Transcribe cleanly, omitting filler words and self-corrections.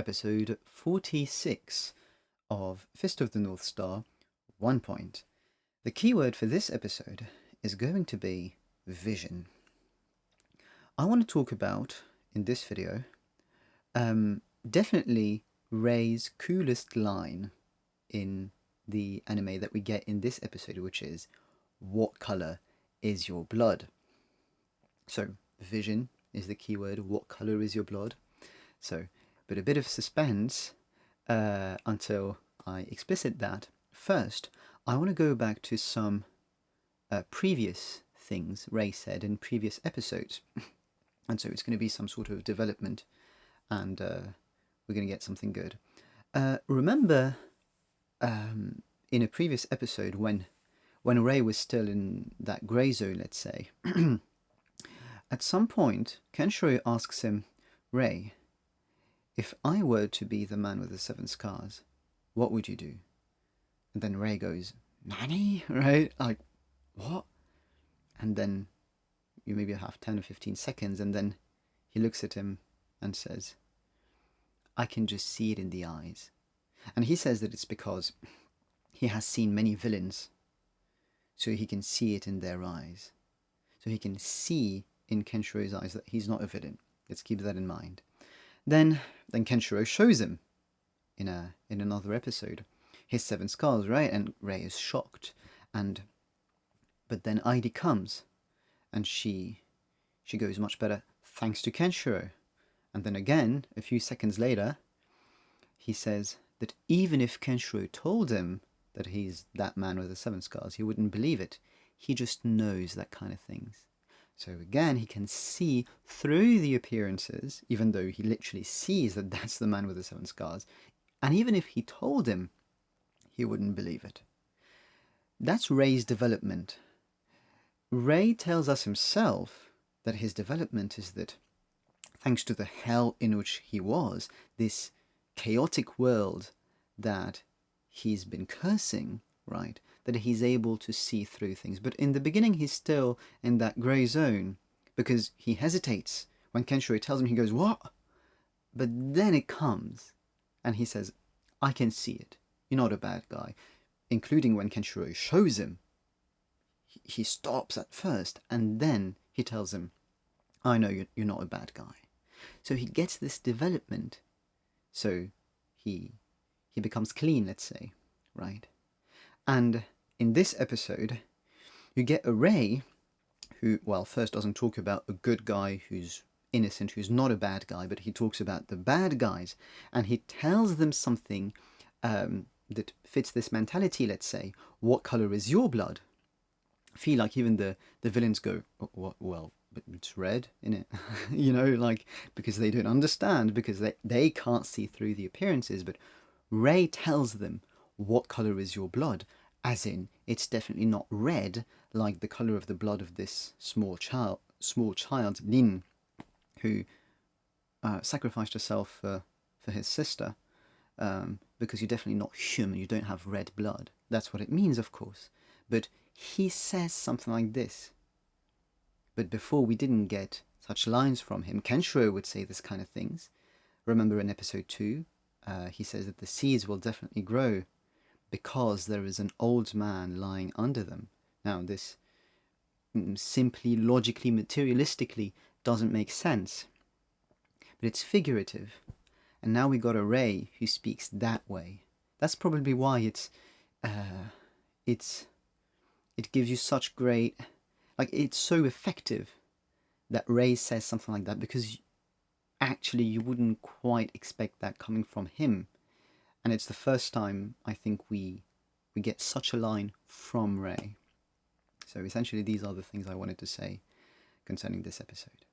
episode 46 of Fist of the North Star 1 point. The keyword for this episode is going to be vision. I want to talk about, in this video, definitely Rei's coolest line in the anime that we get in this episode, which is, "What color is your blood?" So, vision is the keyword. What color is your blood? So, but a bit of suspense until I explicit that. First, I want to go back to some previous things Rei said in previous episodes. And so it's going to be some sort of development, and we're going to get something good. Remember in a previous episode when Rei was still in that grey zone, let's say, at some point Kenshiro asks him, "Rei, if I were to be the man with the 7 scars, what would you do?" And then Rei goes, "Nani?" Right? Like, what? And then you maybe have 10 or 15 seconds, and then he looks at him and says, "I can just see it in the eyes." And he says that it's because he has seen many villains, so he can see it in their eyes. So he can see in Kenshiro's eyes that he's not a villain. Let's keep that in mind. Then Kenshiro shows him in another episode his 7 scars, right? And Rei is shocked. But then 𝚿𝚎 comes, and she goes much better thanks to Kenshiro. And then again, a few seconds later, he says that even if Kenshiro told him that he's that man with the 7 scars, he wouldn't believe it. He just knows that kind of things. So again, he can see through the appearances, even though he literally sees that that's the man with the 7 scars. And even if he told him, he wouldn't believe it. That's Rei's development. Rei tells us himself that his development is that, thanks to the hell in which he was, this chaotic world that he's been cursing, right, that he's able to see through things. But in the beginning, he's still in that grey zone, because he hesitates. When Kenshiro tells him, he goes, "What?" But then it comes, and he says, "I can see it. You're not a bad guy." Including when Kenshiro shows him. He stops at first, and then he tells him, "I know you're not a bad guy." So he gets this development. So he becomes clean, let's say, right? And in this episode, you get a Rei who, well, first doesn't talk about a good guy who's innocent, who's not a bad guy, but he talks about the bad guys, and he tells them something that fits this mentality, let's say. What color is your blood? I feel like even the villains go, "Oh, well, but it's red, innit?" You know, like, because they don't understand, because they can't see through the appearances. But Rei tells them, "What color is your blood?" As in, it's definitely not red, like the color of the blood of this small child, Lin, who sacrificed herself for his sister, because you're definitely not human, you don't have red blood. That's what it means, of course. But he says something like this. But before, we didn't get such lines from him. Kenshiro would say this kind of things. Remember in episode 2, he says that the seeds will definitely grow because there is an old man lying under them. Now, this simply, logically, materialistically doesn't make sense. But it's figurative. And now we got a Rei who speaks that way. That's probably why it gives you such great, like, it's so effective that Rei says something like that, because actually you wouldn't quite expect that coming from him. And it's the first time I think we get such a line from Rei. So essentially these are the things I wanted to say concerning this episode.